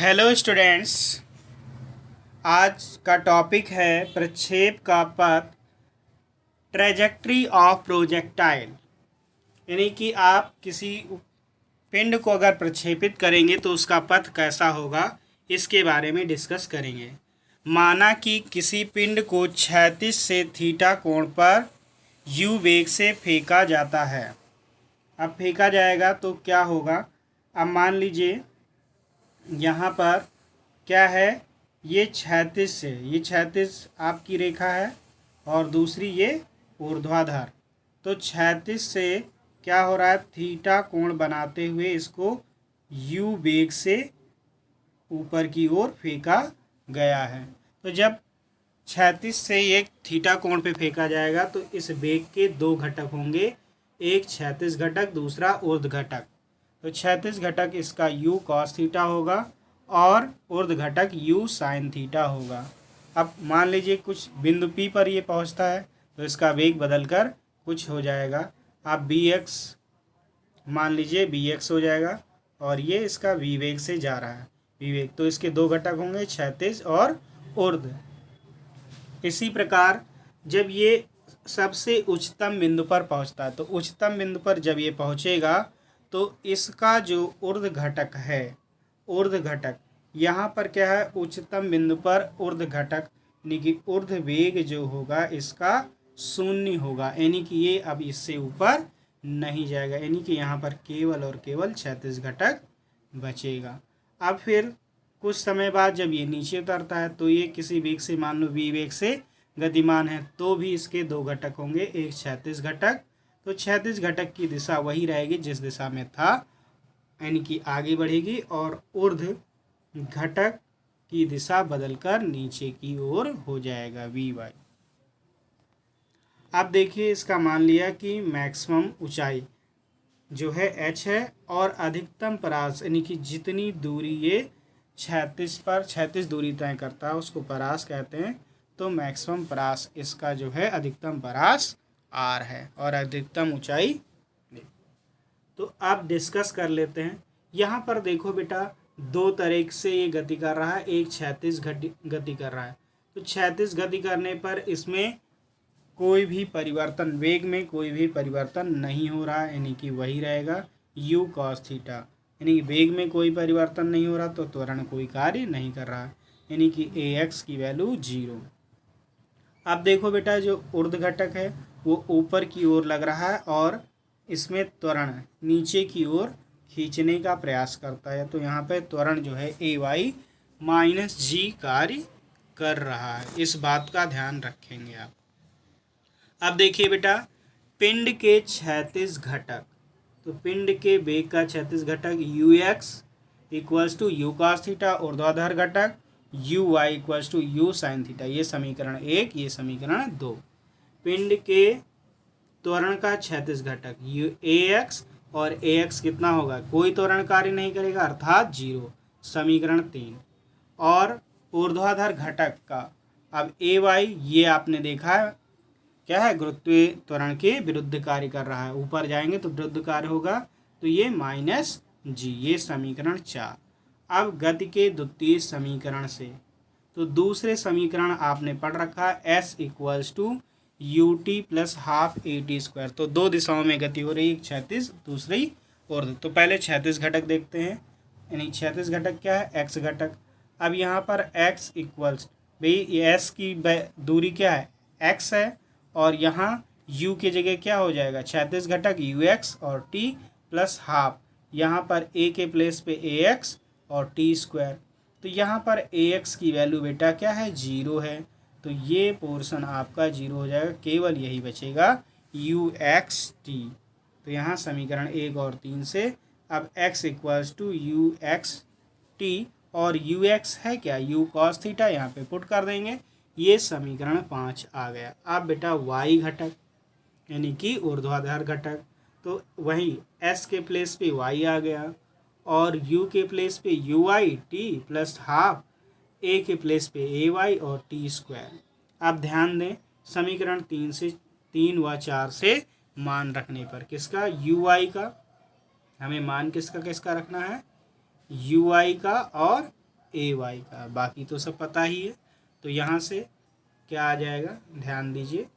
Hello students. आज का topic है प्रक्षेप का पथ, ट्रेजेक्ट्री ऑफ प्रोजेक्टाइल। यानी कि आप किसी पिंड को अगर प्रक्षेपित करेंगे तो उसका पथ कैसा होगा, इसके बारे में डिस्कस करेंगे। माना कि किसी पिंड को क्षैतिज से थीटा कोण पर यू वेग से फेंका जाता है। अब फेंका जाएगा तो क्या होगा। अब मान लीजिए यहाँ पर क्या है, ये क्षैतिज आपकी रेखा है और दूसरी ये ऊर्ध्वाधर। तो क्षैतिज से क्या हो रहा है, थीटा कोण बनाते हुए इसको यू वेग से ऊपर की ओर फेंका गया है। तो जब क्षैतिज से एक थीटा कोण पे फेंका जाएगा तो इस वेग के दो घटक होंगे, एक क्षैतिज घटक, दूसरा ऊर्ध्व घटक। तो क्षैतिज घटक इसका u cos थीटा होगा और ऊर्ध्व घटक u sin थीटा होगा। अब मान लीजिए कुछ बिंदु P पर ये पहुंचता है तो इसका वेग बदलकर कुछ हो जाएगा। आप bx मान लीजिए bx हो जाएगा और ये इसका v वेग से जा रहा है, v वेग। तो इसके दो घटक होंगे, क्षैतिज और ऊर्ध्व। इसी प्रकार जब ये सबसे उच्चतम बिंदु पर पहुंचता है तो उच्चतम बिंदु पर जब ये पहुंचेगा तो इसका जो ऊर्ध्व घटक है, ऊर्ध्व घटक यहाँ पर क्या है, उच्चतम बिंदु पर ऊर्ध्व घटक यानी कि ऊर्ध्व वेग जो होगा इसका शून्य होगा, यानी कि ये अब इससे ऊपर नहीं जाएगा, यानी कि यहाँ पर केवल और केवल क्षैतिज घटक बचेगा। अब फिर कुछ समय बाद जब ये नीचे उतरता है तो ये किसी वेग से, मान लो v वेग से गतिमान है, तो भी इसके दो घटक होंगे, एक क्षैतिज घटक। तो क्षैतिज घटक की दिशा वही रहेगी जिस दिशा में था, यानी कि आगे बढ़ेगी, और ऊर्ध्व घटक की दिशा बदलकर नीचे की ओर हो जाएगा vy। अब देखिए इसका मान लिया कि मैक्सिमम ऊंचाई जो है h है और अधिकतम परास यानी कि जितनी दूरी ये क्षैतिज दूरी तय करता है उसको परास कहते हैं। तो मैक्सिमम परास इसका जो है अधिकतम परास r है और अधिकतम ऊंचाई। तो आप डिस्कस कर लेते हैं। यहाँ पर देखो बेटा, दो तरह से ये गति कर रहा है, एक क्षैतिज गति कर रहा है। तो क्षैतिज गति करने पर इसमें कोई भी परिवर्तन, वेग में कोई भी परिवर्तन नहीं हो रहा है, यानी कि वही रहेगा u cos थीटा, यानी कि वेग में कोई परिवर्तन नहीं हो रहा तो त्वरण कोई कार्य नहीं कर रहा है, यानी कि ax की वैल्यू 0। अब देखो बेटा, जो ऊर्ध्व घटक है वो ऊपर की ओर लग रहा है और इसमें त्वरण नीचे की ओर खींचने का प्रयास करता है। तो यहाँ पे त्वरण जो है ay माइनस जी कार्य कर रहा है, इस बात का ध्यान रखेंगे आप। अब देखिए बेटा, पिंड के क्षैतिज घटक, तो पिंड के वेग का क्षैतिज घटक ux equals to u cos theta, ऊर्ध्वाधर घटक uy equals to u sin theta. ये समीकरण 1, ये समीकरण 2। पिंड के त्वरण का क्षैतिज घटक ax, और ax कितना होगा, कोई त्वरण कार्य नहीं करेगा अर्थात 0, समीकरण 3। और ऊर्ध्वाधर घटक का अब ay, ये आपने देखा है क्या है, गुरुत्वीय त्वरण के विरुद्ध कार्य कर रहा है, ऊपर जाएंगे तो विरुद्ध कार्य होगा, तो ये माइनस जी, ये समीकरण 4। अब गति के द्वितीय समीकरण से, तो दूसरे समीकरण आपने पढ़ रखा है s equals to u t plus half a t square. तो दो दिशाओं में गति हो रही है, क्षैतिज दूसरी ऊर्ध्व। तो पहले क्षैतिज घटक देखते हैं, यानी क्षैतिज घटक क्या है, x घटक। अब यहाँ पर x इक्वल्स, भाई s की दूरी क्या है, x है, और यहाँ u की जगह क्या हो जाएगा, क्षैतिज घटक ux और t प्लस हाफ, यहाँ पर a के प्लेस पे ax और t स्क्वायर। तो यहाँ पर ax की वैल्यू बेटा क्या है, 0 है, तो ये पोर्शन आपका 0 हो जाएगा, केवल यही बचेगा uxt। तो यहाँ समीकरण 1 और 3 से अब x इक्वल्स टू uxt और ux है क्या, u cos थीटा, यहाँ पे पुट कर देंगे, ये समीकरण 5 आ गया। अब बेटा y घटक यानी कि ऊर्ध्वाधर घटक, तो वही s के प्लेस पे y आ गया और u के प्लेस पे uy t plus half, a के प्लेस पे ay और t स्क्वायर। आप ध्यान दें, समीकरण 3 व 4 से मान रखने पर किसका, uy का, हमें मान किसका किसका रखना है, uy का और ए वाई का, बाकी तो सब पता ही है। तो यहाँ से क्या आ जाएगा, ध्यान दीजिए,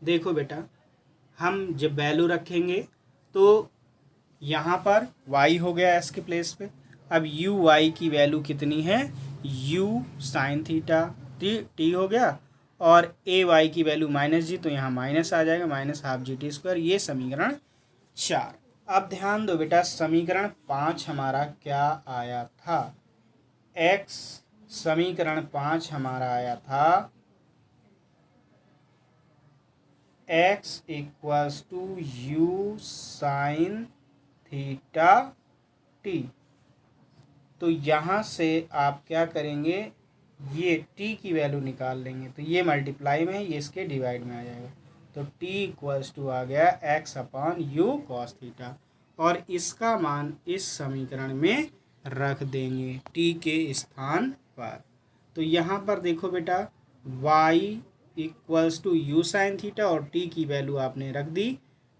देखो बेटा, हम जब वैल्यू रखेंगे तो यहाँ पर y हो गया s के प्लेस पे। अब u y की वैल्यू कितनी है, u साइन थीटा t हो गया, और a y की वैल्यू माइनस जी, तो यहाँ माइनस आ जाएगा, minus half G T square. ये समीकरण 4। अब ध्यान दो बेटा, समीकरण 5 हमारा क्या आया था, x, समीकरण 5 हमारा आया था x equals to u sine theta t. तो यहाँ से आप क्या करेंगे, ये t की वैल्यू निकाल लेंगे, तो ये मल्टीप्लाई में है, ये इसके डिवाइड में आ जाएगा, तो t इक्वल्स टू आ गया x upon u cos theta, और इसका मान इस समीकरण में रख देंगे t के स्थान पर। तो यहाँ पर देखो बेटा, y equals to u sine theta और t की वैल्यू आपने रख दी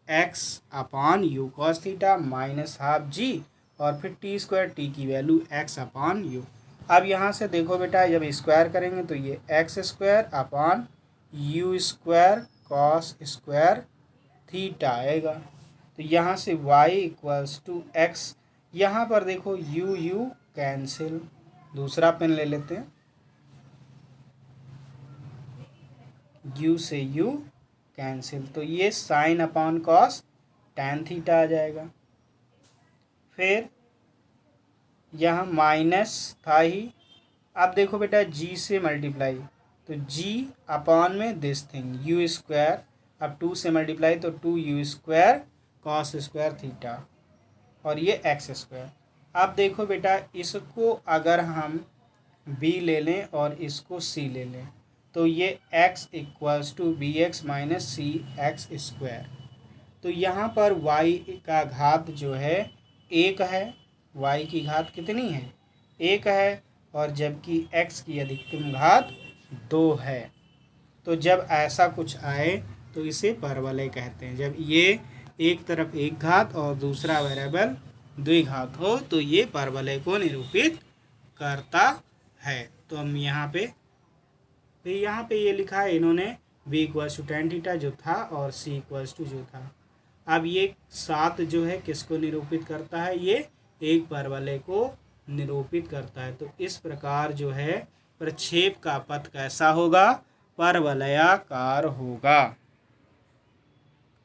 x upon u cos theta minus half g, और फिर टी स्क्वायर, टी की वैल्यू x अपॉन यू। अब यहाँ से देखो बेटा, जब स्क्वायर करेंगे तो ये x square upon you square cos square theta आएगा। तो यहाँ से y इक्वल्स टू एक्स, यहाँ पर देखो यू यू कैंसिल, दूसरा पेन ले लेते हैं, यू से यू कैंसिल, तो ये sine upon cos tan theta आ जाएगा। फिर यहाँ माइनस था ही, अब देखो बेटा जी से मल्टीप्लाई, तो जी अपॉन में दिस थिंग यू स्क्वायर, अब 2 से मल्टीप्लाई तो 2u square cos square theta, और ये एक्स स्क्वायर। अब देखो बेटा, इसको अगर हम b ले लें और इसको c ले लें, तो ये x equals to b x minus c x square. तो यहाँ पर y का घात जो है 1 है, y की घात कितनी है, 1 है, और जबकि x की अधिकतम घात 2 है। तो जब ऐसा कुछ आए तो इसे परवलय कहते हैं। जब ये एक तरफ एक घात और दूसरा वेरिएबल द्विघात हो तो ये परवलय को निरूपित करता है। तो हम यहाँ पे ये लिखा है इन्होंने b equals to tan theta जो था और c इक्वल्स टू जो था। अब ये 7 जो है किसको निरूपित करता है, ये एक परवलय को निरूपित करता है। तो इस प्रकार जो है प्रक्षेप का पथ कैसा होगा, परवलयाकार होगा।